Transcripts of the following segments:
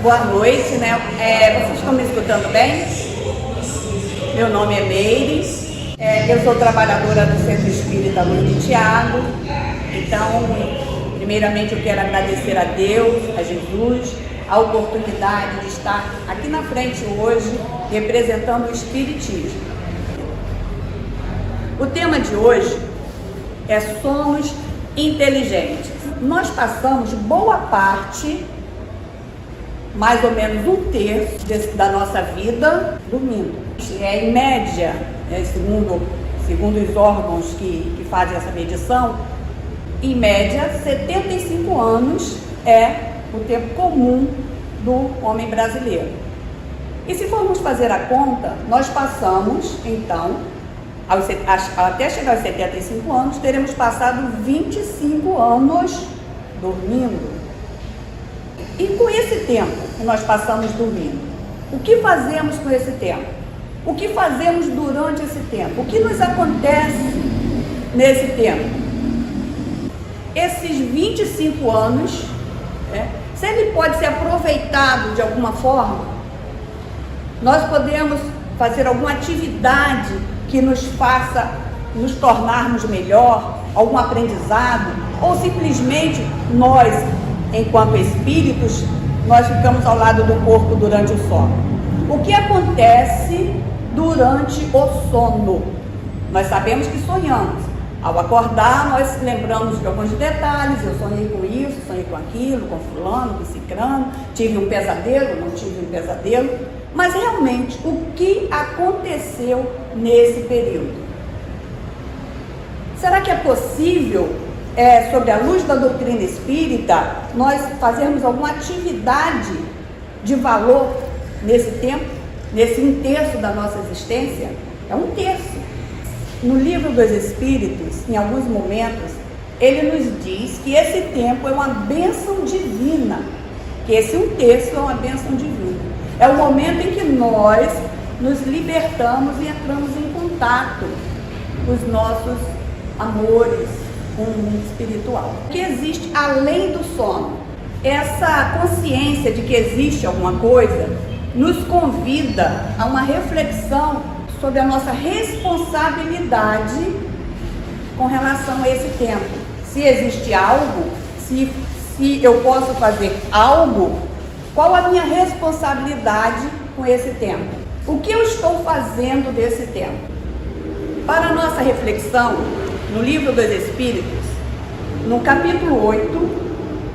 Boa noite, né? Vocês estão me escutando bem? Meu nome é Meire, eu sou trabalhadora do Centro Espírita Luiz de Tiago. Então, primeiramente eu quero agradecer a Deus, a Jesus, a oportunidade de estar aqui na frente hoje, representando o Espiritismo. O tema de hoje é Somos Inteligentes. Nós passamos boa parte, mais ou menos um terço da nossa vida dormindo. Em média, segundo os órgãos que fazem essa medição, em média 75 anos é o tempo comum do homem brasileiro. E se formos fazer a conta, nós passamos então, até chegar aos 75 anos, teremos passado 25 anos dormindo. E com esse tempo que nós passamos dormindo, o que fazemos com esse tempo? O que fazemos durante esse tempo? O que nos acontece nesse tempo? Esses 25 anos, se ele pode ser aproveitado de alguma forma, nós podemos fazer alguma atividade que nos faça nos tornarmos melhor, algum aprendizado, ou simplesmente nós, enquanto espíritos, nós ficamos ao lado do corpo durante o sono. O que acontece durante o sono? Nós sabemos que sonhamos. Ao acordar, nós lembramos de alguns detalhes. Eu sonhei com isso, sonhei com aquilo, com fulano, com cicrano, tive um pesadelo, não tive um pesadelo. Mas realmente, o que aconteceu nesse período? Será que é possível, sob a luz da doutrina espírita, nós fazermos alguma atividade de valor nesse tempo, nesse um terço da nossa existência? É um terço. No Livro dos Espíritos, em alguns momentos, ele nos diz que esse tempo é uma bênção divina, que esse um terço é uma bênção divina. É o momento em que nós nos libertamos e entramos em contato com os nossos amores, com o mundo espiritual. O que existe além do sono? Essa consciência de que existe alguma coisa nos convida a uma reflexão sobre a nossa responsabilidade com relação a esse tempo. Se existe algo, se eu posso fazer algo, qual a minha responsabilidade com esse tempo? O que eu estou fazendo desse tempo? Para a nossa reflexão, no Livro dos Espíritos, no capítulo 8,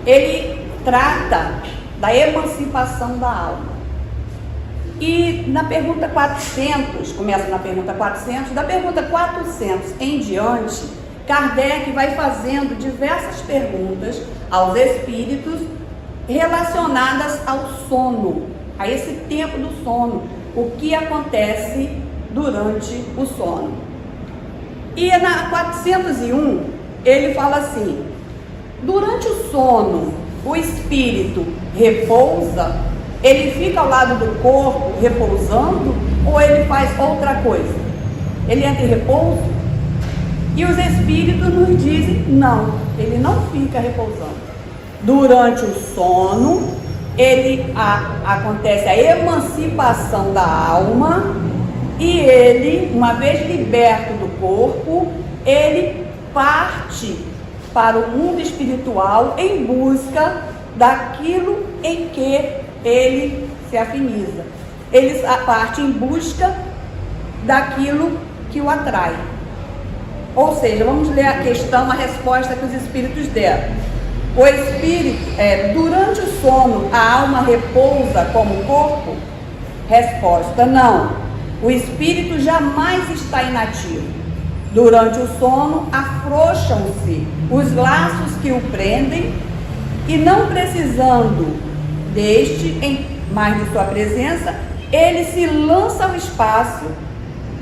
ele trata da emancipação da alma. E na pergunta 400, começa na pergunta 400, da pergunta 400 em diante, Kardec vai fazendo diversas perguntas aos espíritos relacionadas ao sono, a esse tempo do sono, o que acontece durante o sono. E na 401, ele fala assim: durante o sono, o espírito repousa? Ele fica ao lado do corpo repousando, ou ele faz outra coisa? Ele entra em repouso? E os espíritos nos dizem: não, ele não fica repousando. Durante o sono, acontece a emancipação da alma, e ele, uma vez liberto do corpo, ele parte para o mundo espiritual em busca daquilo em que ele se afiniza. Ele parte em busca daquilo que o atrai. Ou seja, vamos ler a questão, a resposta que os espíritos deram. O espírito, durante o sono, a alma repousa como o corpo? Resposta: não. O espírito jamais está inativo. Durante o sono, afrouxam-se os laços que o prendem, e não precisando mais de sua presença, ele se lança ao espaço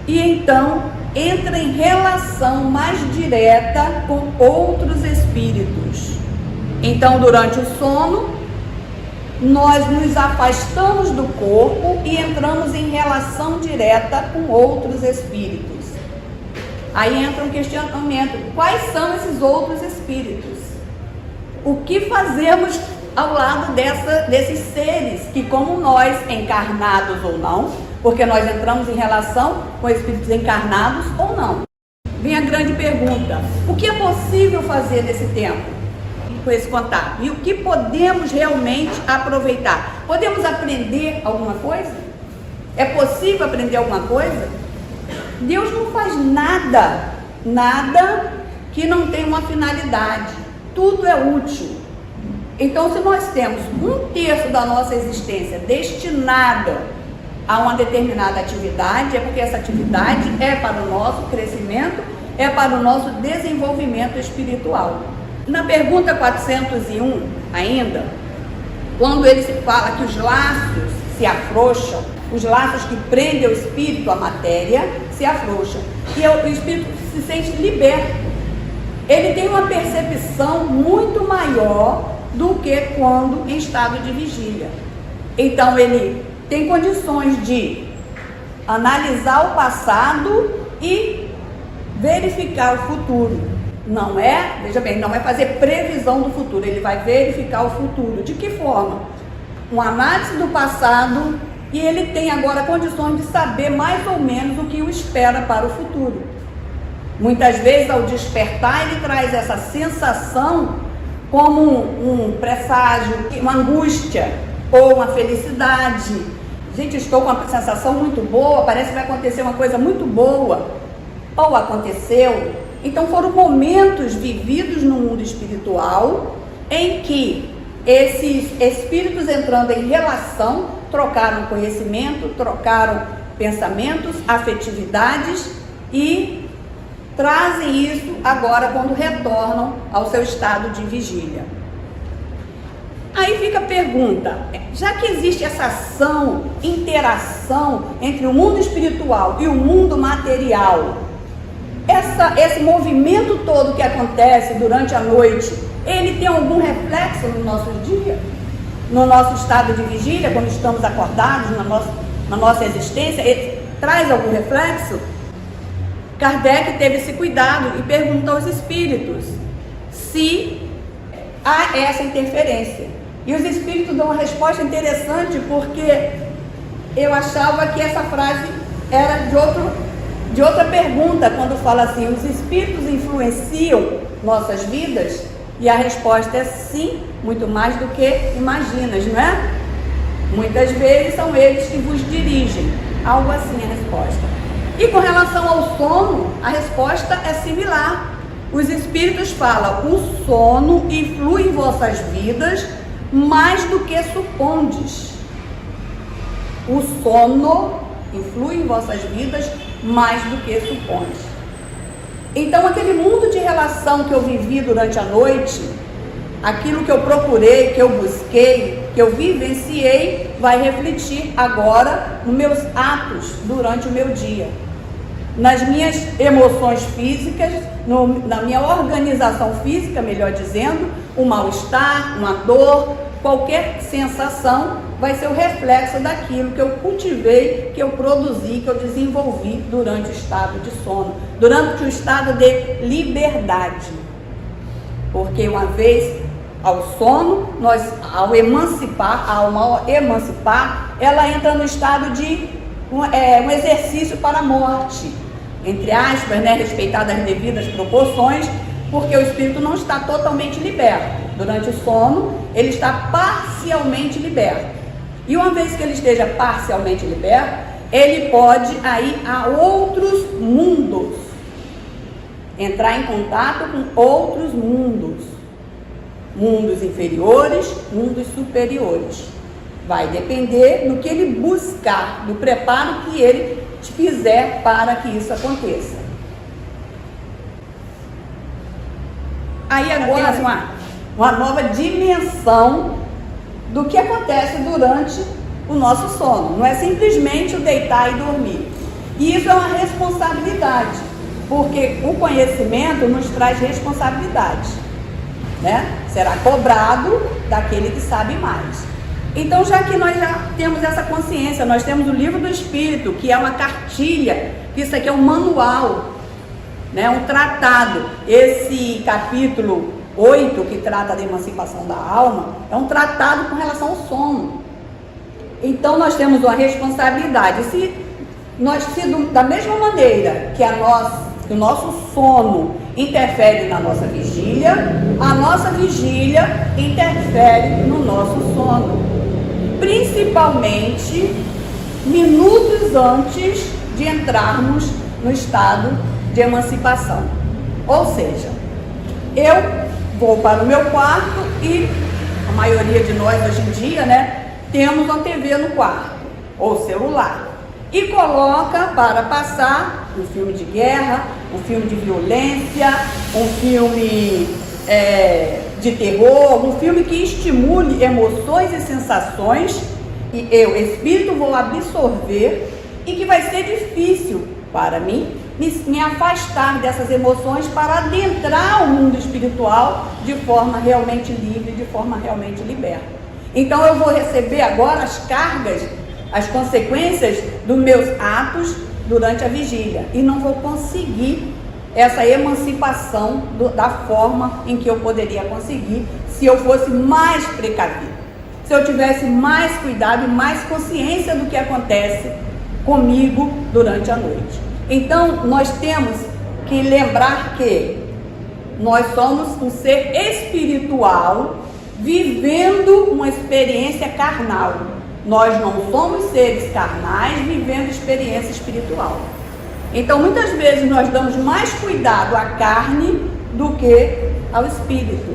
e então entra em relação mais direta com outros espíritos. Então, durante o sono, nós nos afastamos do corpo e entramos em relação direta com outros espíritos. Aí entra um questionamento: quais são esses outros espíritos? O que fazemos ao lado desses seres que, como nós, encarnados ou não, porque nós entramos em relação com espíritos encarnados ou não. Vem a grande pergunta: o que é possível fazer nesse tempo com esse contato? E o que podemos realmente aproveitar? Podemos aprender alguma coisa? É possível aprender alguma coisa? Deus não faz nada que não tenha uma finalidade. Tudo é útil. Então, se nós temos 1/3 da nossa existência destinada a uma determinada atividade, é porque essa atividade é para o nosso crescimento, é para o nosso desenvolvimento espiritual. Na pergunta 401, ainda, quando ele se fala que os laços se afrouxam, os laços que prendem o espírito à matéria se afrouxam, e o espírito se sente liberto. Ele tem uma percepção muito maior do que quando em estado de vigília. Então ele tem condições de analisar o passado e verificar o futuro. Não é, veja bem, não é fazer previsão do futuro, ele vai verificar o futuro. De que forma? Uma análise do passado, e ele tem agora condições de saber mais ou menos o que o espera para o futuro. Muitas vezes, ao despertar, ele traz essa sensação como um presságio, uma angústia ou uma felicidade. Gente, estou com uma sensação muito boa, parece que vai acontecer uma coisa muito boa, ou aconteceu. Então foram momentos vividos no mundo espiritual em que esses espíritos, entrando em relação, trocaram conhecimento, trocaram pensamentos, afetividades, e trazem isso agora quando retornam ao seu estado de vigília. Aí fica a pergunta: já que existe essa ação, interação entre o mundo espiritual e o mundo material, esse movimento todo que acontece durante a noite, ele tem algum reflexo no nosso dia? No nosso estado de vigília, quando estamos acordados, na nossa existência, ele traz algum reflexo? Kardec teve esse cuidado e perguntou aos espíritos se há essa interferência. E os espíritos dão uma resposta interessante, porque eu achava que essa frase era de outra pergunta, quando fala assim: os espíritos influenciam nossas vidas? E a resposta é sim, muito mais do que imaginas, não é? Muitas vezes são eles que vos dirigem. Algo assim a resposta. E com relação ao sono, a resposta é similar. Os espíritos falam: o sono influi em vossas vidas mais do que supondes. O sono influi em vossas vidas mais do que supondes. Então, aquele mundo de relação que eu vivi durante a noite, aquilo que eu procurei, que eu busquei, que eu vivenciei, vai refletir agora nos meus atos durante o meu dia, nas minhas emoções físicas, na minha organização física, melhor dizendo, um mal-estar, uma dor, qualquer sensação vai ser o reflexo daquilo que eu cultivei, que eu produzi, que eu desenvolvi durante o estado de sono, durante o estado de liberdade. Porque uma vez ao sono, ao emancipar, a alma ao emancipar, ela entra no estado de um exercício para a morte, entre aspas, né, respeitadas as devidas proporções, porque o espírito não está totalmente liberto. Durante o sono, ele está parcialmente liberto. E uma vez que ele esteja parcialmente liberto, ele pode ir a outros mundos, entrar em contato com outros mundos, mundos inferiores, mundos superiores. Vai depender do que ele buscar, do preparo que ele fizer para que isso aconteça. Aí agora uma nova dimensão do que acontece durante o nosso sono. Não é simplesmente o deitar e dormir. E isso é uma responsabilidade, porque o conhecimento nos traz responsabilidade, né? Será cobrado daquele que sabe mais. Então, já que nós já temos essa consciência, nós temos o Livro do Espírito, que é uma cartilha, que isso aqui é um manual, né? Um tratado. Esse capítulo 8, que trata da emancipação da alma, é um tratado com relação ao sono. Então nós temos uma responsabilidade. Se da mesma maneira que o nosso sono interfere na nossa vigília, a nossa vigília interfere no nosso sono, principalmente minutos antes de entrarmos no estado de emancipação. Ou seja, eu vou para o meu quarto e a maioria de nós hoje em dia, né, temos uma TV no quarto ou celular e coloca para passar um filme de guerra, um filme de violência, um filme de terror, um filme que estimule emoções e sensações, e eu, espírito, vou absorver, e que vai ser difícil para mim me afastar dessas emoções para adentrar o mundo espiritual de forma realmente livre, de forma realmente liberta. Então eu vou receber agora as cargas, as consequências dos meus atos durante a vigília e não vou conseguir essa emancipação da forma em que eu poderia conseguir se eu fosse mais precavido, se eu tivesse mais cuidado e mais consciência do que acontece comigo durante a noite. Então nós temos que lembrar que nós somos um ser espiritual vivendo uma experiência carnal. Nós não somos seres carnais vivendo experiência espiritual. Então muitas vezes nós damos mais cuidado à carne do que ao espírito.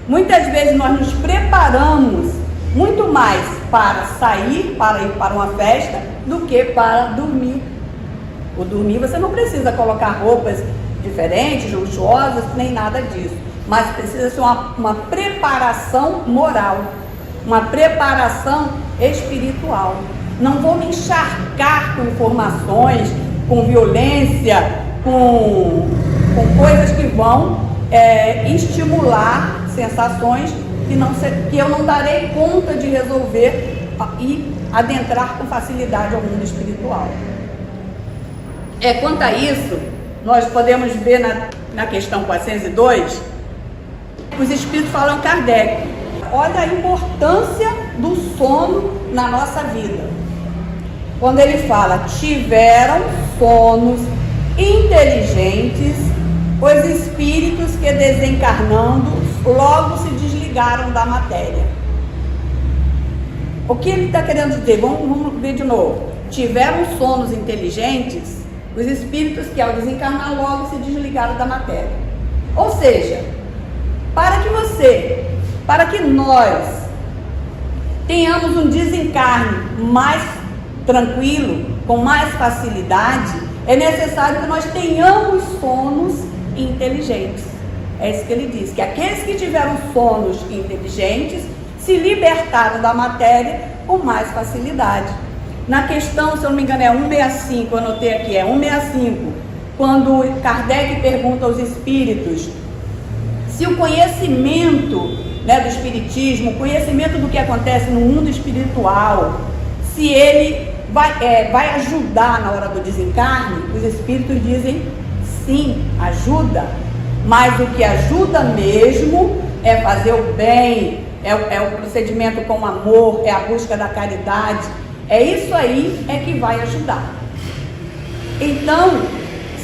Muitas vezes nós nos preparamos muito mais para sair, para ir para uma festa, do que para dormir. O dormir você não precisa colocar roupas diferentes, luxuosas, nem nada disso. Mas precisa ser uma preparação moral, uma preparação espiritual. Não vou me encharcar com informações, com violência, com coisas que vão estimular sensações que eu não darei conta de resolver e adentrar com facilidade ao mundo espiritual. Quanto a isso, nós podemos ver na questão 402, os espíritos falam Kardec. Olha a importância do sono na nossa vida. Quando ele fala, tiveram sonos inteligentes os espíritos que desencarnando logo se desligaram da matéria. O que ele está querendo dizer? Vamos ver de novo. Tiveram sonos inteligentes os espíritos que ao desencarnar logo se desligaram da matéria. Ou seja, para que nós tenhamos um desencarne mais tranquilo, com mais facilidade, é necessário que nós tenhamos sonos inteligentes. É isso que ele diz, que aqueles que tiveram sonos inteligentes se libertaram da matéria com mais facilidade. Na questão, se eu não me engano, é 165, eu anotei aqui, 165, quando Kardec pergunta aos espíritos se o conhecimento, né, do espiritismo, o conhecimento do que acontece no mundo espiritual, se ele vai ajudar na hora do desencarne, os espíritos dizem sim, ajuda, mas o que ajuda mesmo é fazer o bem, é o procedimento com amor, é a busca da caridade, é isso aí que vai ajudar. Então,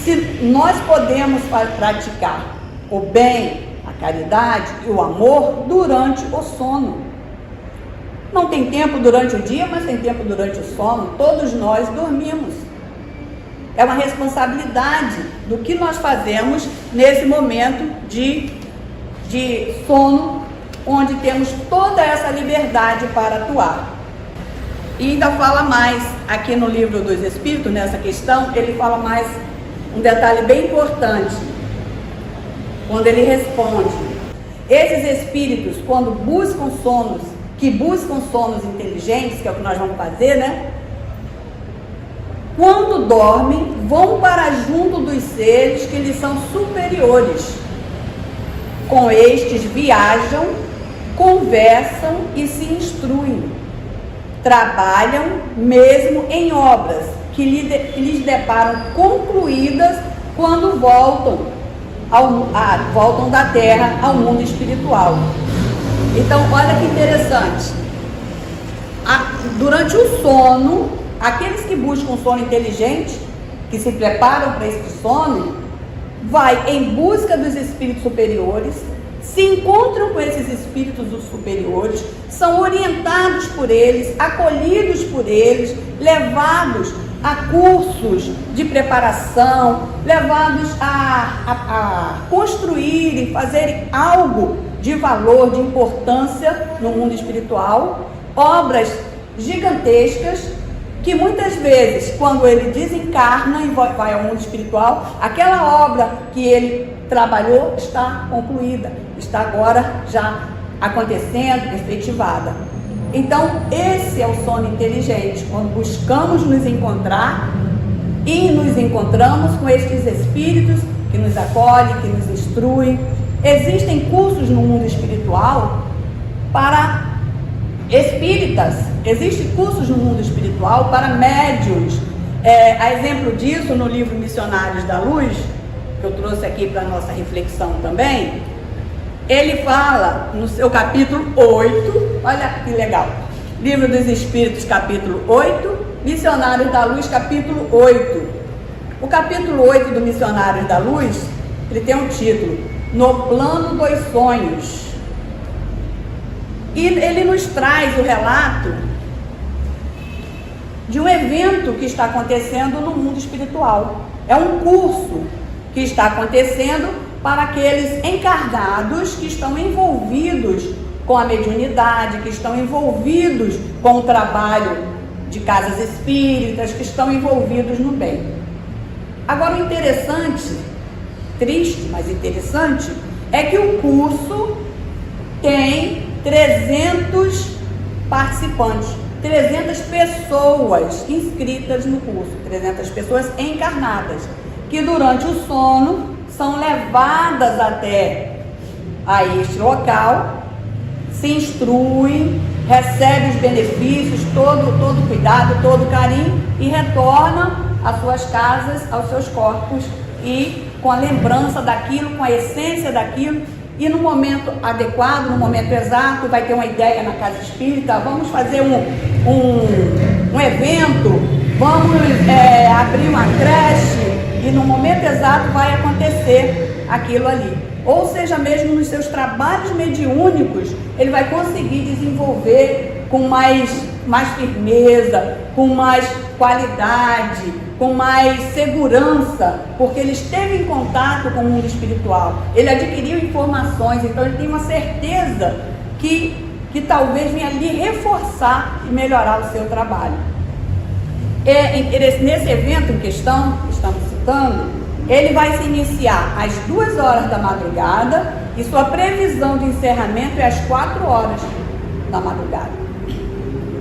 se nós podemos praticar o bem, a caridade e o amor durante o sono. Não tem tempo durante o dia, mas tem tempo durante o sono. Todos nós dormimos. É uma responsabilidade do que nós fazemos nesse momento de sono, onde temos toda essa liberdade para atuar. E ainda fala mais aqui no livro dos Espíritos, nessa questão, ele fala mais um detalhe bem importante. Quando ele responde, esses espíritos, quando buscam sonos inteligentes, que é o que nós vamos fazer, né? Quando dormem, vão para junto dos seres que lhes são superiores. Com estes viajam, conversam e se instruem. Trabalham mesmo em obras que lhes deparam concluídas quando voltam. voltam da terra ao mundo espiritual. Então, olha que interessante. Durante o sono, aqueles que buscam sono inteligente, que se preparam para esse sono, vai em busca dos espíritos superiores, se encontram com esses espíritos superiores, são orientados por eles, acolhidos por eles, levados a cursos de preparação, levados a construírem, fazerem algo de valor, de importância no mundo espiritual, obras gigantescas, que muitas vezes, quando ele desencarna e vai ao mundo espiritual, aquela obra que ele trabalhou está concluída, está agora já acontecendo, efetivada. Então, esse é o sono inteligente, quando buscamos nos encontrar e nos encontramos com estes espíritos que nos acolhem, que nos instruem. Existem cursos no mundo espiritual para espíritas, existem cursos no mundo espiritual para médiuns. A exemplo disso, no livro Missionários da Luz, que eu trouxe aqui para a nossa reflexão também, ele fala no seu capítulo 8, olha que legal, Livro dos Espíritos, capítulo 8, Missionários da Luz, capítulo 8. O capítulo 8 do Missionários da Luz, ele tem um título, No Plano dos Sonhos. E ele nos traz o relato de um evento que está acontecendo no mundo espiritual. É um curso que está acontecendo para aqueles encarnados que estão envolvidos com a mediunidade, que estão envolvidos com o trabalho de casas espíritas, que estão envolvidos no bem. Agora, o interessante, triste, mas interessante, é que o curso tem 300 participantes, 300 pessoas inscritas no curso, 300 pessoas encarnadas, que durante o sono são levadas até a este local, se instruem, recebem os benefícios, todo o cuidado, todo o carinho, e retornam às suas casas, aos seus corpos, e com a lembrança daquilo, com a essência daquilo, e no momento adequado, no momento exato, vai ter uma ideia na casa espírita, vamos fazer um evento, vamos abrir uma creche, e no momento exato vai acontecer aquilo ali. Ou seja, mesmo nos seus trabalhos mediúnicos, ele vai conseguir desenvolver com mais firmeza, com mais qualidade, com mais segurança, porque ele esteve em contato com o mundo espiritual, ele adquiriu informações, então ele tem uma certeza que talvez venha ali reforçar e melhorar o seu trabalho. Nesse evento em questão, que estamos citando, ele vai se iniciar às 2 horas da madrugada e sua previsão de encerramento é às 4 horas da madrugada.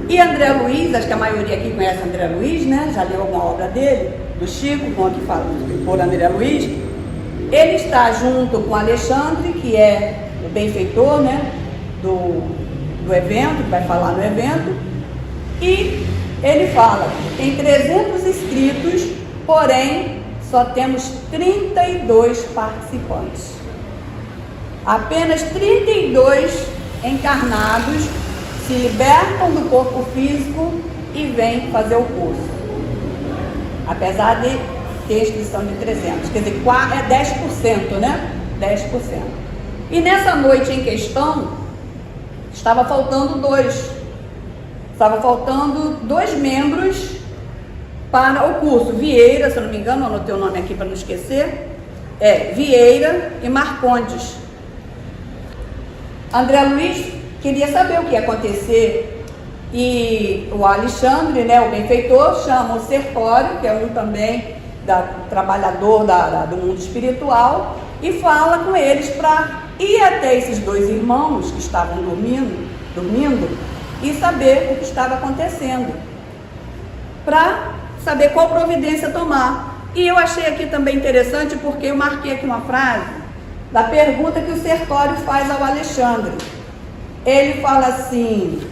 E André Luiz, acho que a maioria aqui conhece André Luiz, né? Já leu alguma obra dele, do Chico, como aqui fala por André Luiz. Ele está junto com Alexandre, que é o benfeitor, né? Do evento, que vai falar no evento, e ele fala, tem 300 inscritos, porém só temos 32 participantes. Apenas 32 encarnados se libertam do corpo físico e vêm fazer o curso. Apesar de ter inscrição de 300, quer dizer, é 10%, né? 10%. E nessa noite em questão, estava faltando dois membros para o curso. Vieira, se eu não me engano, anotei o nome aqui para não esquecer, Vieira e Marcondes. André Luiz queria saber o que ia acontecer e o Alexandre, né, o benfeitor, chama o Sertório, que é um também trabalhador do mundo espiritual, e fala com eles para ir até esses 2 irmãos que estavam dormindo e saber o que estava acontecendo, para saber qual providência tomar. E eu achei aqui também interessante, porque eu marquei aqui uma frase da pergunta que o Sertório faz ao Alexandre. Ele fala assim,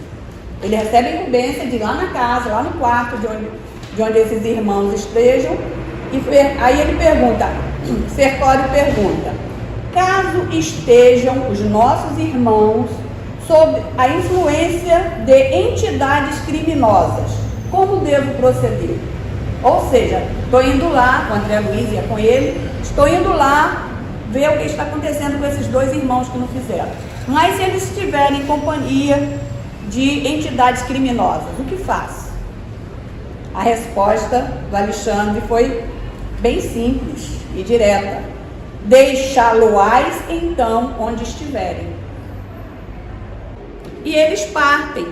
ele recebe a incumbência de ir lá na casa, lá no quarto de onde esses irmãos estejam, e aí ele pergunta, Sertório pergunta, caso estejam os nossos irmãos sob a influência de entidades criminosas, como devo proceder? Ou seja, estou indo lá, o André Luiz ia com ele, estou indo lá ver o que está acontecendo com esses dois irmãos que não fizeram. Mas se eles estiverem em companhia de entidades criminosas, o que faz? A resposta do Alexandre foi bem simples e direta: deixá-lo-ás então onde estiverem. E eles partem.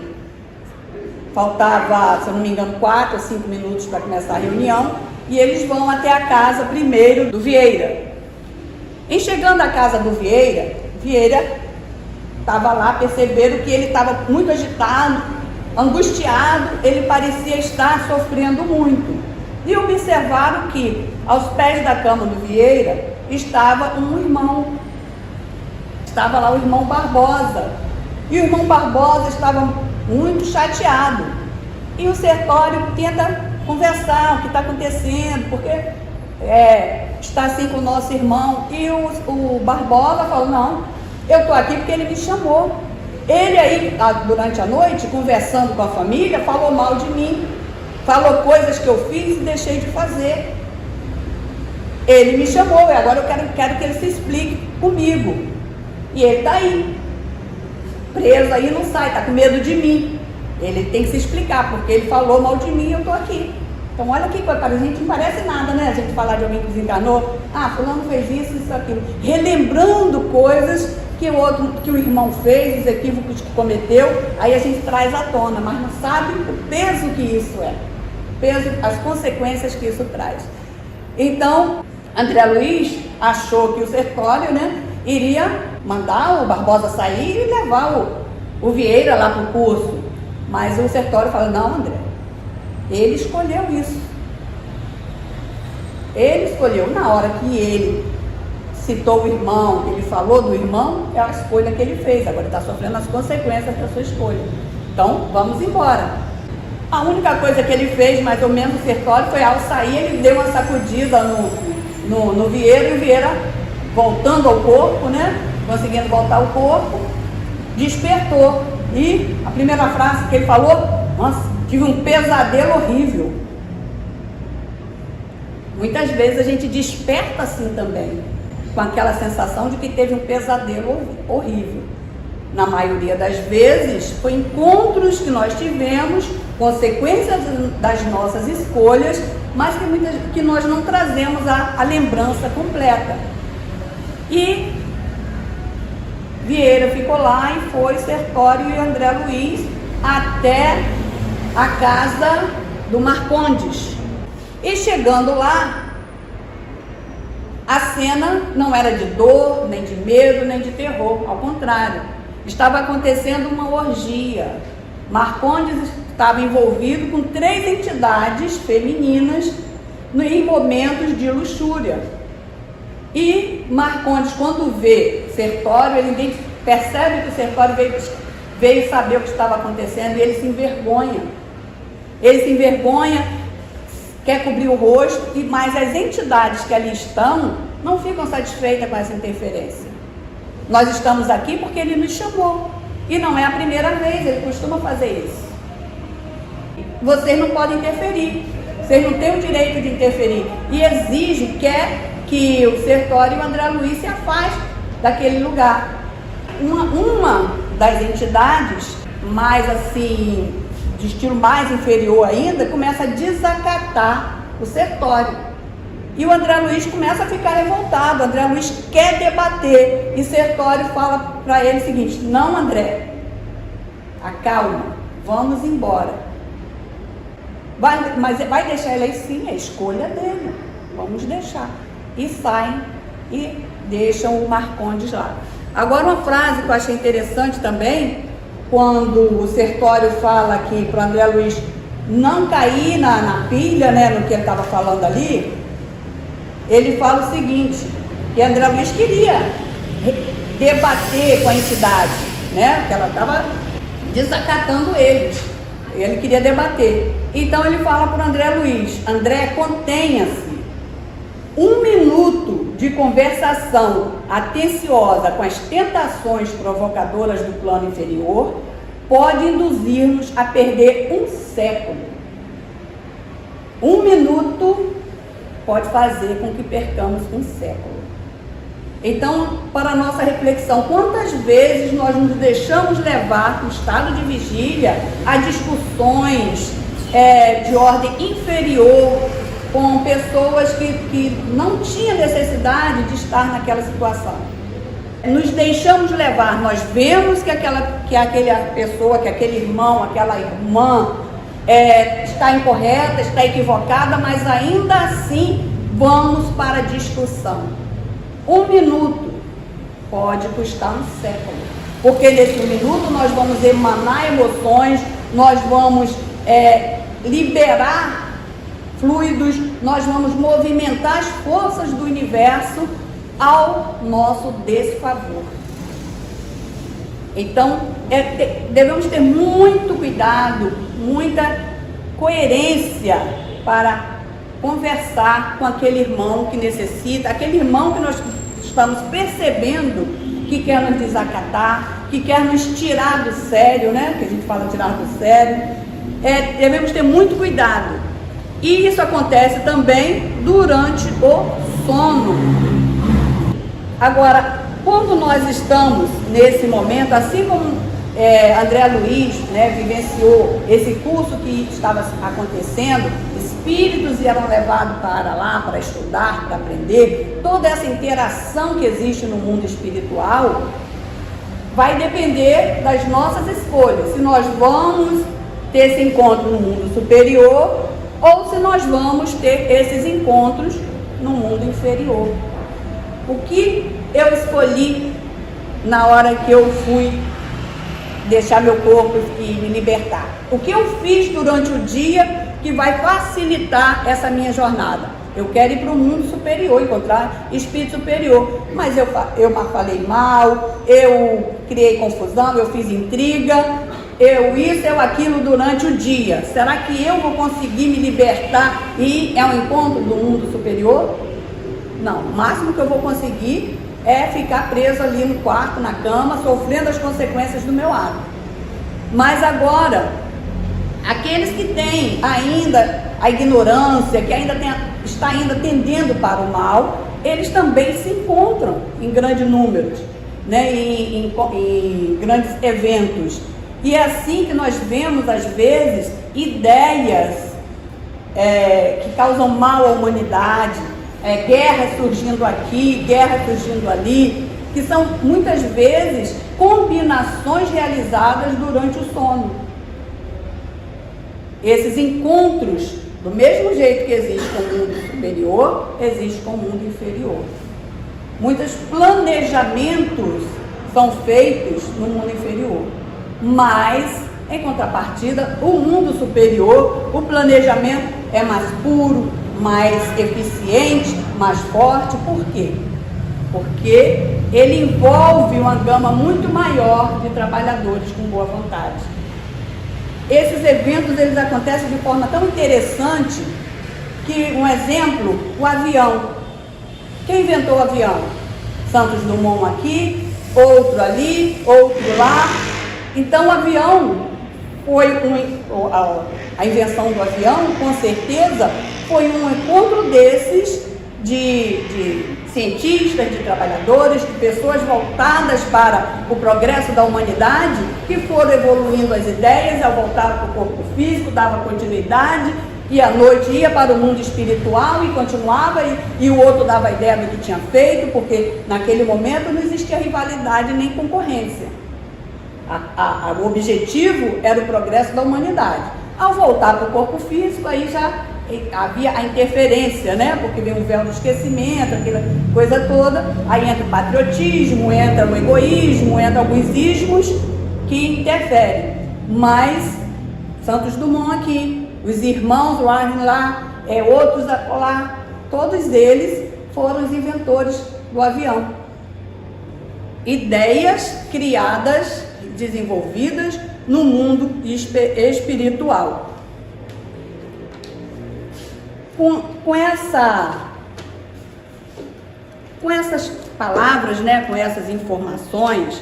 Faltava, se eu não me engano, 4 ou 5 minutos para começar a reunião, e eles vão até a casa primeiro do Vieira. Em chegando à casa do Vieira estava lá, perceberam que ele estava muito agitado, angustiado, ele parecia estar sofrendo muito. E observaram que aos pés da cama do Vieira estava um irmão. Estava lá o irmão Barbosa. E o irmão Barbosa estava muito chateado. E o Sertório tenta conversar o que está acontecendo, porque está assim com o nosso irmão. E o Barbosa falou: não, eu estou aqui porque ele me chamou. Ele aí, durante a noite, conversando com a família, falou mal de mim, falou coisas que eu fiz e deixei de fazer. Ele me chamou e agora eu quero que ele se explique comigo. E ele está aí, preso aí, não sai, está com medo de mim. Ele tem que se explicar, porque ele falou mal de mim e eu estou aqui. Então olha que coisa, a gente não parece nada, né? A gente falar de alguém que desenganou, fulano fez isso, aquilo, relembrando coisas que o irmão fez, os equívocos que cometeu, aí a gente traz à tona, mas não sabe o peso que isso é, as consequências que isso traz. Então, André Luiz achou que o Sertório, iria mandar o Barbosa sair e levar o Vieira lá para o curso, mas o Sertório falou: não, André, ele escolheu isso. Ele escolheu. Na hora que ele citou o irmão, ele falou do irmão, é a escolha que ele fez. Agora ele está sofrendo as consequências da sua escolha. Então, vamos embora. A única coisa que ele fez, mais ou menos, o Sertório, foi ao sair, ele deu uma sacudida no Vieira, e o Vieira, voltando ao corpo, conseguindo voltar ao corpo, despertou. E a primeira frase que ele falou: nossa, tive um pesadelo horrível. Muitas vezes a gente desperta assim também, com aquela sensação de que teve um pesadelo horrível. Na maioria das vezes, foi encontros que nós tivemos, consequências das nossas escolhas, mas que nós não trazemos a lembrança completa. E Vieira ficou lá e foi Sertório e André Luiz até a casa do Marcondes. E chegando lá, a cena não era de dor, nem de medo, nem de terror, ao contrário, estava acontecendo uma orgia. Marcondes estava envolvido com 3 entidades femininas em momentos de luxúria. E Marcondes, quando vê Sertório, ele percebe que o Sertório veio saber o que estava acontecendo, e ele se envergonha. Ele se envergonha, quer cobrir o rosto, mas as entidades que ali estão não ficam satisfeitas com essa interferência. Nós estamos aqui porque ele nos chamou, e não é a primeira vez, ele costuma fazer isso. Vocês não podem interferir, vocês não têm o direito de interferir, e exige, quer que o Sertório e o André Luiz se afastem daquele lugar. Uma das entidades, mais assim, de estilo mais inferior ainda, começa a desacatar o Sertório. E o André Luiz começa a ficar revoltado. O André Luiz quer debater. E Sertório fala para ele o seguinte: não, André, acalma, vamos embora. Mas vai deixar ele aí? Sim, é a escolha dele, vamos deixar. E saem e deixam o Marcondes lá. Agora, uma frase que eu achei interessante também, quando o Sertório fala aqui para o André Luiz não cair na pilha, no que ele estava falando ali, ele fala o seguinte, que André Luiz queria debater com a entidade, que ela estava desacatando eles, ele queria debater. Então ele fala para o André Luiz: André, contenha-se, 1 minuto de conversação atenciosa com as tentações provocadoras do plano inferior pode induzir-nos a perder um século. 1 minuto pode fazer com que percamos um século. Então, para a nossa reflexão, quantas vezes nós nos deixamos levar no estado de vigília a discussões de ordem inferior com pessoas que não tinham necessidade de estar naquela situação? Nos deixamos levar, nós vemos que aquela pessoa, que aquele irmão, aquela irmã está incorreta, está equivocada, mas ainda assim vamos para a discussão. 1 minuto pode custar um século, porque nesse 1 minuto nós vamos emanar emoções, nós vamos liberar fluidos, nós vamos movimentar as forças do universo ao nosso desfavor. Então, devemos ter muito cuidado, muita coerência para conversar com aquele irmão que necessita, aquele irmão que nós estamos percebendo que quer nos desacatar, que quer nos tirar do sério, né? Que a gente fala tirar do sério. Devemos ter muito cuidado. E isso acontece também durante o sono. Agora, quando nós estamos nesse momento, assim como André Luiz, vivenciou esse curso que estava acontecendo, espíritos eram levados para lá para estudar, para aprender, toda essa interação que existe no mundo espiritual vai depender das nossas escolhas, se nós vamos ter esse encontro no mundo superior ou se nós vamos ter esses encontros no mundo inferior. O que eu escolhi na hora que eu fui deixar meu corpo e me libertar? O que eu fiz durante o dia que vai facilitar essa minha jornada? Eu quero ir para o mundo superior, encontrar espírito superior, mas eu falei mal, eu criei confusão, eu fiz intriga, eu aquilo durante o dia. Será que eu vou conseguir me libertar e é um encontro do mundo superior? Não, o máximo que eu vou conseguir é ficar preso ali no quarto, na cama, sofrendo as consequências do meu ato. Mas agora, aqueles que têm ainda a ignorância, que está ainda tendendo para o mal, eles também se encontram em grandes números, em grandes eventos. E é assim que nós vemos, às vezes, ideias que causam mal à humanidade, guerras surgindo aqui, guerras surgindo ali, que são muitas vezes combinações realizadas durante o sono. Esses encontros, do mesmo jeito que existe com o mundo superior, existe com o mundo inferior. Muitos planejamentos são feitos no mundo inferior, mas, em contrapartida, o mundo superior, o planejamento é mais puro, mais eficiente, mais forte. Por quê? Porque ele envolve uma gama muito maior de trabalhadores com boa vontade. Esses eventos, eles acontecem de forma tão interessante que, um exemplo, o avião. Quem inventou o avião? Santos Dumont aqui, outro ali, outro lá. Então o avião a invenção do avião, com certeza, foi um encontro desses de cientistas, de trabalhadores, de pessoas voltadas para o progresso da humanidade, que foram evoluindo as ideias, ao voltar para o corpo físico, dava continuidade, e à noite ia para o mundo espiritual e continuava, e o outro dava a ideia do que tinha feito, porque naquele momento não existia rivalidade nem concorrência. O objetivo era o progresso da humanidade. Ao voltar para o corpo físico, aí já havia a interferência, porque vem o véu do esquecimento, aquela coisa toda, aí entra o patriotismo, entra o egoísmo, entra alguns ismos que interferem. Mas Santos Dumont aqui, os irmãos lá, outros lá, todos eles foram os inventores do avião. Ideias criadas, desenvolvidas no mundo espiritual. Com com essas palavras, né, com essas informações,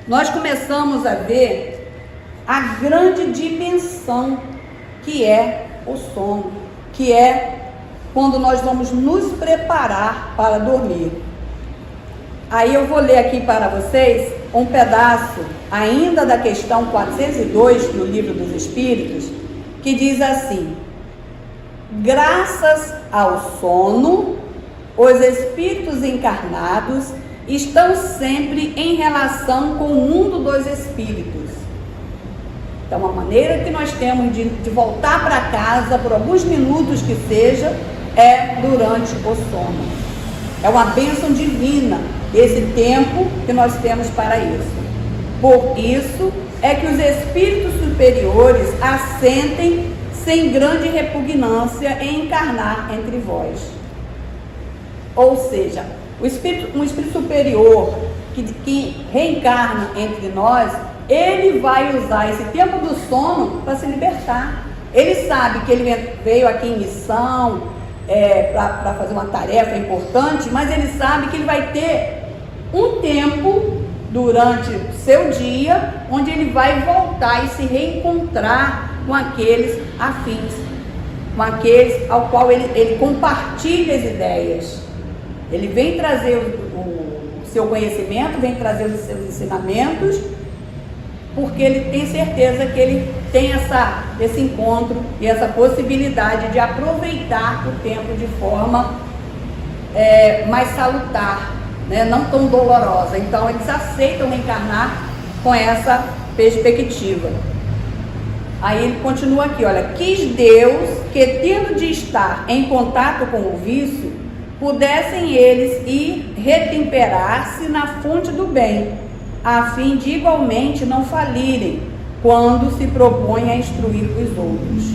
nós começamos a ver a grande dimensão que é o sono, que é quando nós vamos nos preparar para dormir. Aí eu vou ler aqui para vocês um pedaço ainda da questão 402 do Livro dos Espíritos, que diz assim: graças ao sono, os espíritos encarnados estão sempre em relação com o mundo dos espíritos. Então, a maneira que nós temos de voltar para casa, por alguns minutos que seja, é durante o sono. É uma bênção divina esse tempo que nós temos para isso. Por isso é que os espíritos superiores assentem sem grande repugnância em encarnar entre vós. Ou seja, um espírito superior que reencarna entre nós, ele vai usar esse tempo do sono para se libertar. Ele sabe que ele veio aqui em missão, para fazer uma tarefa importante, mas ele sabe que ele vai ter um tempo durante o seu dia, onde ele vai voltar e se reencontrar com aqueles afins, com aqueles ao qual ele compartilha as ideias. Ele vem trazer o seu conhecimento, vem trazer os seus ensinamentos, porque ele tem certeza que ele tem esse encontro e essa possibilidade de aproveitar o tempo de forma mais salutar, né? Não tão dolorosa. Então eles aceitam reencarnar com essa perspectiva. Aí ele continua aqui, olha: quis Deus que, tendo de estar em contato com o vício, pudessem eles ir retemperar-se na fonte do bem, a fim de igualmente não falirem quando se propõem a instruir os outros.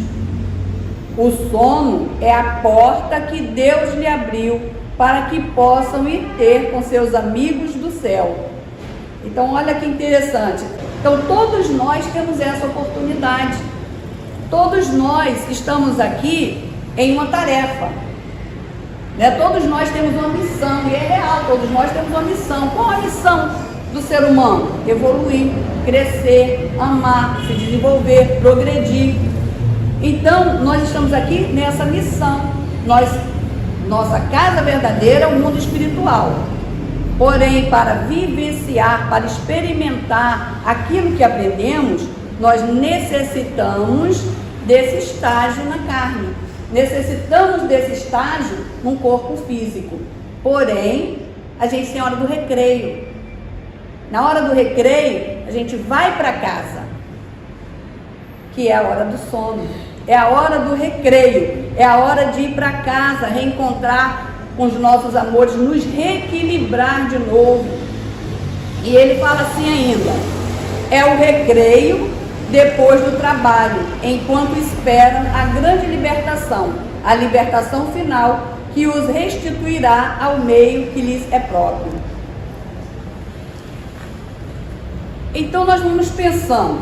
O sono é a porta que Deus lhe abriu para que possam ir ter com seus amigos do céu. Então, olha que interessante. Então, todos nós temos essa oportunidade. Todos nós estamos aqui em uma tarefa, né? Todos nós temos uma missão, e é real, todos nós temos uma missão. Qual a missão do ser humano? Evoluir, crescer, amar, se desenvolver, progredir. Então, nós estamos aqui nessa missão. Nossa casa verdadeira é o mundo espiritual. Porém, para vivenciar, para experimentar aquilo que aprendemos, nós necessitamos desse estágio na carne. Necessitamos desse estágio num corpo físico. Porém, a gente tem a hora do recreio. Na hora do recreio, a gente vai para casa, que é a hora do sono. É a hora do recreio, é a hora de ir para casa, reencontrar com os nossos amores, nos reequilibrar de novo. E ele fala assim ainda: é o recreio depois do trabalho, enquanto esperam a grande libertação, a libertação final que os restituirá ao meio que lhes é próprio. Então nós vamos pensando,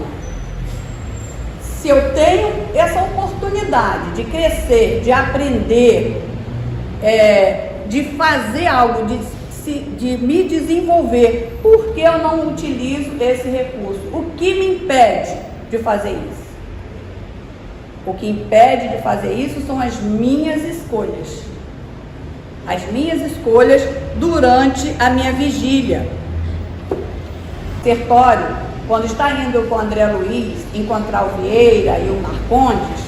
se eu tenho essa oportunidade de crescer, de aprender, de fazer algo, de me desenvolver, por que eu não utilizo esse recurso? O que me impede de fazer isso? O que impede de fazer isso são as minhas escolhas. As minhas escolhas durante a minha vigília. Sertório, quando está indo com o André Luiz encontrar o Vieira e o Marcondes,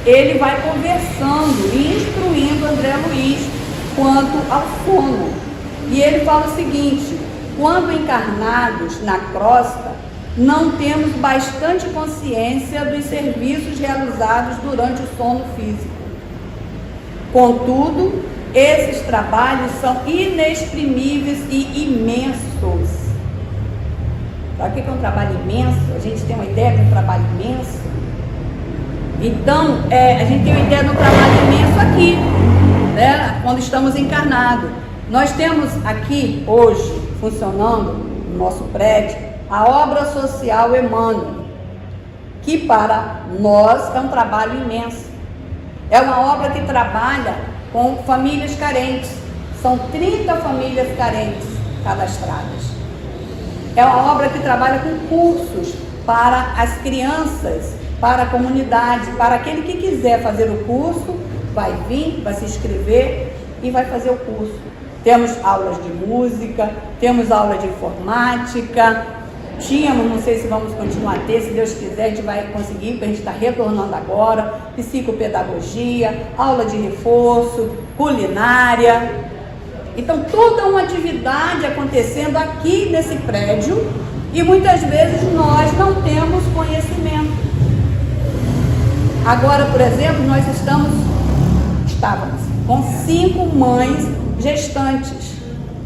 ele vai conversando e instruindo o André Luiz quanto ao sono. E ele fala o seguinte: quando encarnados na crosta, não temos bastante consciência dos serviços realizados durante o sono físico. Contudo, esses trabalhos são inexprimíveis e imensos. Sabe o que é um trabalho imenso? A gente tem uma ideia de um trabalho imenso. Então, a gente tem uma ideia de um trabalho imenso aqui, né? Quando estamos encarnados. Nós temos aqui, hoje, funcionando no nosso prédio, a obra social Emmanuel, que para nós é um trabalho imenso. É uma obra que trabalha com famílias carentes, São 30 famílias carentes cadastradas. É uma obra que trabalha com cursos para as crianças, para a comunidade, para aquele que quiser fazer o curso, vai vir, vai se inscrever e vai fazer o curso. Temos aulas de música, temos aula de informática, não sei se vamos continuar a ter, se Deus quiser a gente vai conseguir, porque a gente está retornando agora, psicopedagogia, aula de reforço, culinária. Então, toda uma atividade acontecendo aqui nesse prédio e muitas vezes nós não temos conhecimento. Agora, por exemplo, nós estávamos com 5 mães gestantes,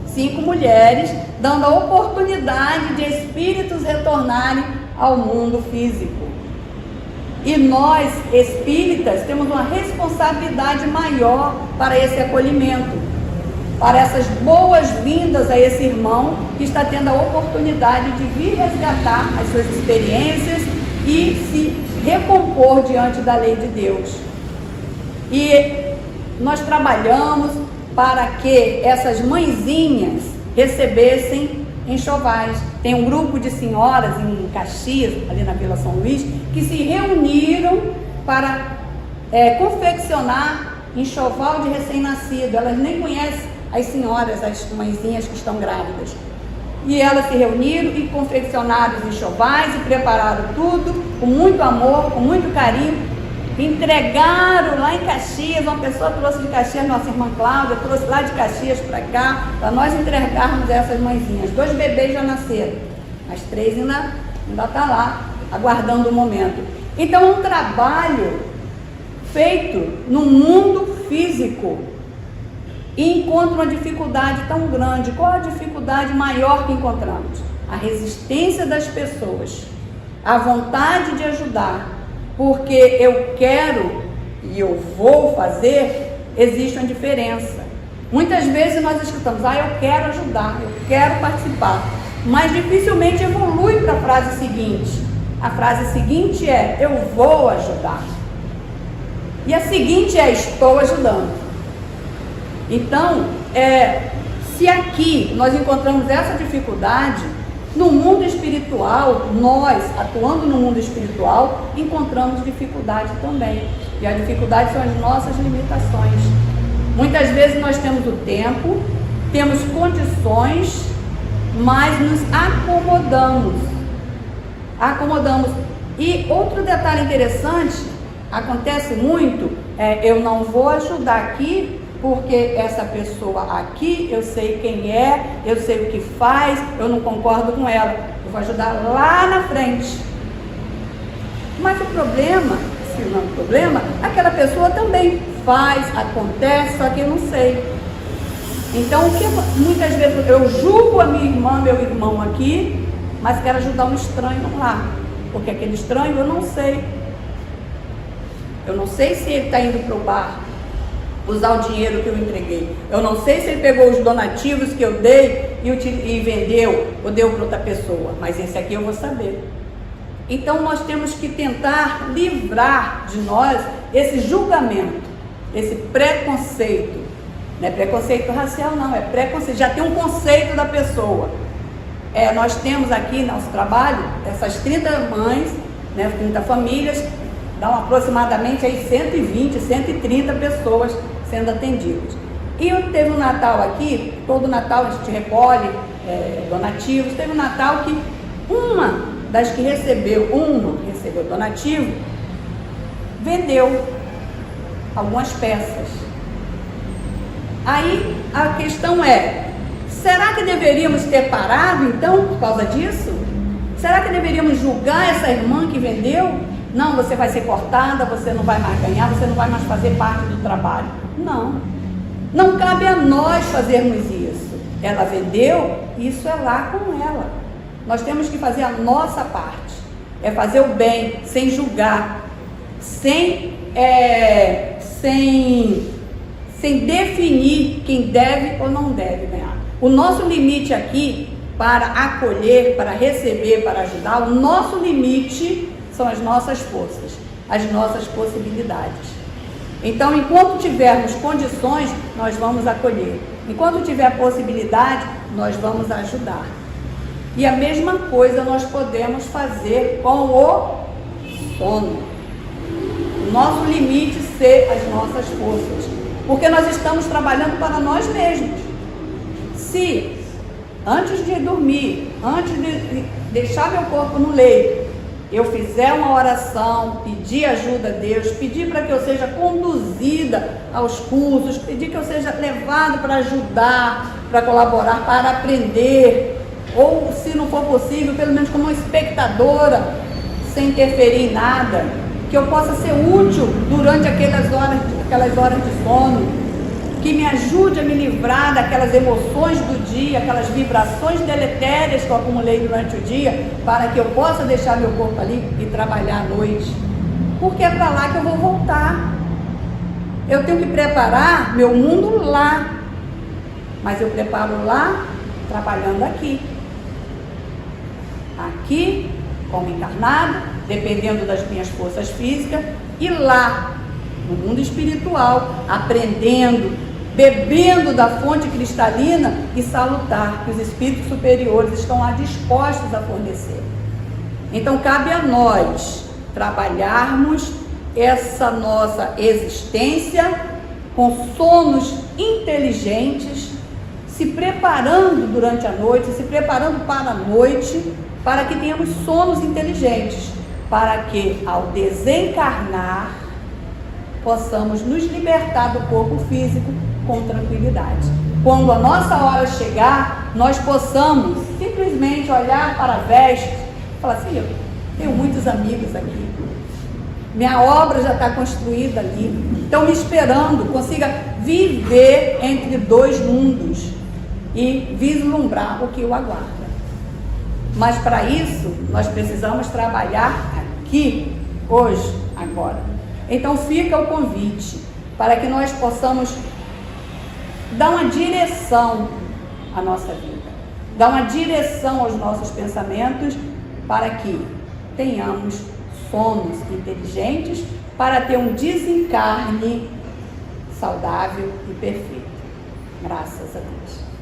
5 mulheres, dando a oportunidade de espíritos retornarem ao mundo físico. E nós, espíritas, temos uma responsabilidade maior para esse acolhimento, para essas boas-vindas a esse irmão que está tendo a oportunidade de vir resgatar as suas experiências e se recompor diante da lei de Deus. E nós trabalhamos para que essas mãezinhas recebessem enxovais. Tem um grupo de senhoras em Caxias, ali na Vila São Luís, que se reuniram para confeccionar enxoval de recém-nascido. Elas nem conhecem as senhoras, as mãezinhas que estão grávidas. E elas se reuniram e confeccionaram os enxovais e prepararam tudo com muito amor, com muito carinho. Entregaram lá em Caxias, uma pessoa trouxe de Caxias, nossa irmã Cláudia, trouxe lá de Caxias para cá, para nós entregarmos essas mãezinhas. 2 bebês já nasceram, mas 3 ainda está lá, aguardando o momento. Então é um trabalho feito no mundo físico e encontra uma dificuldade tão grande. Qual a dificuldade maior que encontramos? A resistência das pessoas, a vontade de ajudar. Porque eu quero e eu vou fazer, existe uma diferença. Muitas vezes nós escutamos, eu quero ajudar, eu quero participar, mas dificilmente evolui para a frase seguinte. A frase seguinte é, eu vou ajudar. E a seguinte é, estou ajudando. Então, se aqui nós encontramos essa dificuldade, no mundo espiritual, nós, atuando no mundo espiritual, encontramos dificuldade também. E a dificuldade são as nossas limitações. Muitas vezes nós temos o tempo, temos condições, mas nos acomodamos. E outro detalhe interessante, acontece muito, eu não vou ajudar aqui, porque essa pessoa aqui, eu sei quem é, eu sei o que faz, eu não concordo com ela. Eu vou ajudar lá na frente. Mas o problema, se não é um problema, aquela pessoa também faz, acontece, só que eu não sei. Então, muitas vezes eu julgo a minha irmã, meu irmão aqui, mas quero ajudar um estranho lá. Porque aquele estranho eu não sei. Eu não sei se ele está indo para o bar usar o dinheiro que eu entreguei. Eu não sei se ele pegou os donativos que eu dei e vendeu ou deu para outra pessoa, mas esse aqui eu vou saber. Então nós temos que tentar livrar de nós esse julgamento, esse preconceito. Não é preconceito racial não, é preconceito, já tem um conceito da pessoa. Nós temos aqui no nosso trabalho, essas 30 mães, 30 famílias, dão aproximadamente aí 120, 130 pessoas sendo atendidas. E teve um Natal aqui, todo Natal a gente recolhe donativos, teve um Natal que uma das que recebeu donativo, vendeu algumas peças. Aí a questão será que deveríamos ter parado então por causa disso? Será que deveríamos julgar essa irmã que vendeu? Não, você vai ser cortada, você não vai mais ganhar, você não vai mais fazer parte do trabalho. Não cabe a nós fazermos isso. Ela vendeu, isso é lá com ela. Nós temos que fazer a nossa parte. É fazer o bem, sem julgar, sem definir quem deve ou não deve ganhar. O nosso limite aqui, para acolher, para receber, para ajudar, o nosso limite são as nossas forças, as nossas possibilidades. Então, enquanto tivermos condições, nós vamos acolher. Enquanto tiver possibilidade, nós vamos ajudar. E a mesma coisa nós podemos fazer com o sono. O nosso limite ser as nossas forças. Porque nós estamos trabalhando para nós mesmos. Se antes de dormir, antes de deixar meu corpo no leito, eu fizer uma oração, pedir ajuda a Deus, pedir para que eu seja conduzida aos cursos, pedir que eu seja levado para ajudar, para colaborar, para aprender, ou se não for possível, pelo menos como uma espectadora, sem interferir em nada, que eu possa ser útil durante aquelas horas de sono, que me ajude a me livrar daquelas emoções do dia, aquelas vibrações deletérias que eu acumulei durante o dia, para que eu possa deixar meu corpo ali e trabalhar à noite. Porque é para lá que eu vou voltar. Eu tenho que preparar meu mundo lá, mas eu preparo lá trabalhando aqui. Aqui, como encarnado, dependendo das minhas forças físicas, e lá, no mundo espiritual, aprendendo, bebendo da fonte cristalina e salutar, que os espíritos superiores estão lá dispostos a fornecer. Então cabe a nós trabalharmos essa nossa existência com sonos inteligentes, se preparando durante a noite, se preparando para a noite, para que tenhamos sonos inteligentes, para que ao desencarnar possamos nos libertar do corpo físico com tranquilidade. Quando a nossa hora chegar, nós possamos simplesmente olhar para a veste e falar assim: eu tenho muitos amigos aqui, minha obra já está construída ali, estão me esperando, consiga viver entre dois mundos e vislumbrar o que o aguarda. Mas para isso, nós precisamos trabalhar aqui, hoje, agora. Então fica o convite para que nós possamos dar uma direção à nossa vida, dar uma direção aos nossos pensamentos, para que tenhamos sonos inteligentes, para ter um desencarne saudável e perfeito. Graças a Deus.